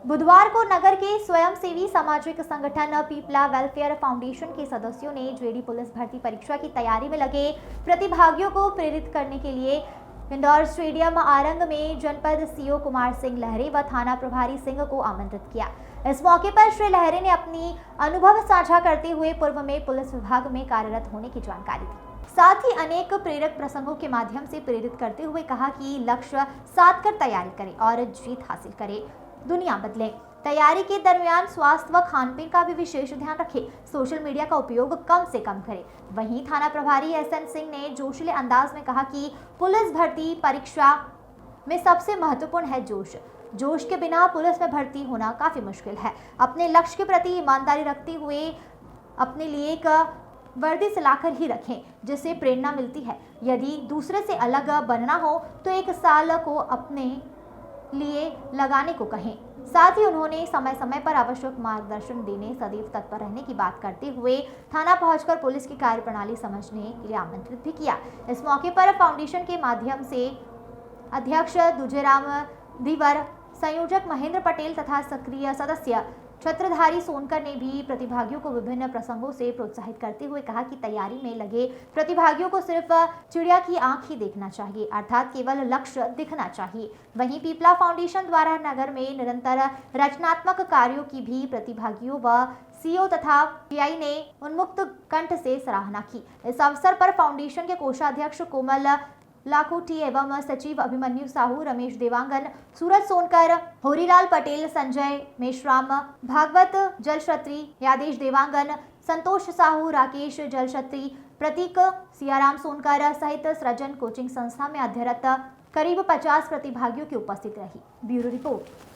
बुधवार को नगर के स्वयंसेवी सामाजिक संगठन पीपला वेलफेयर फाउंडेशन के सदस्यों ने जेडी पुलिस भर्ती परीक्षा की तैयारी में लगे प्रतिभागियों को प्रेरित करने के लिए इंदौर स्टेडियम आरंग में जनपद सीओ कुमार सिंह लहरे व थाना प्रभारी सिंह को आमंत्रित किया। इस मौके पर श्री लहरे ने अपनी अनुभव साझा करते हुए पूर्व में पुलिस विभाग में कार्यरत होने की जानकारी दी। साथ ही अनेक प्रेरक प्रसंगों के माध्यम से प्रेरित करते हुए कहा कि लक्ष्य साध कर तैयारी करें और जीत हासिल करें, दुनिया बदले। तैयारी के दरमियान स्वास्थ्य व खान-पीन का भी विशेष ध्यान रखें। सोशल मीडिया का उपयोग कम से कम करें। वहीं थाना प्रभारी एसएन सिंह ने जोशीले अंदाज में कहा कि पुलिस भर्ती परीक्षा में सबसे महत्वपूर्ण है जोश। जोश के बिना पुलिस में भर्ती होना काफी मुश्किल है। अपने लक्ष्य के प्रति ईमानदारी रखते हुए अपने लिए एक वर्दी सिलाकर ही रखें, जिससे प्रेरणा मिलती है। यदि दूसरे से अलग बनना हो तो एक साल को अपने लिए लगाने को कहें। साथ ही उन्होंने समय समय पर आवश्यक मार्गदर्शन देने, सदैव तत्पर रहने की बात करते हुए थाना पहुंचकर पुलिस की कार्यप्रणाली समझने के लिए आमंत्रित भी किया। इस मौके पर फाउंडेशन के माध्यम से अध्यक्ष दुजेराम धीवर, संयोजक महेंद्र पटेल तथा सक्रिय सदस्य छत्रधारी सोनकर ने भी प्रतिभागियों को विभिन्न प्रसंगों से प्रोत्साहित करते हुए कहा कि तैयारी में लगे प्रतिभागियों को सिर्फ चिड़िया की आंख ही देखना चाहिए, अर्थात केवल लक्ष्य दिखना चाहिए। वहीं पीपला फाउंडेशन द्वारा नगर में निरंतर रचनात्मक कार्यों की भी प्रतिभागियों व सीओ तथा पीआई ने उन्मुक्त कंठ से सराहना की। इस अवसर पर फाउंडेशन के कोषाध्यक्ष कोमल लाखोटी एवं सचिव अभिमन्यु साहू, रमेश देवांगन, सूरज सोनकर, होरीलाल पटेल, संजय मेश्राम, भागवत जलशत्री, यादेश देवांगन, संतोष साहू, राकेश जलशत्री, प्रतीक सियाराम सोनकर सहित सृजन कोचिंग संस्था में अध्ययनरत करीब 50 प्रतिभागियों की उपस्थित रही। Bureau report.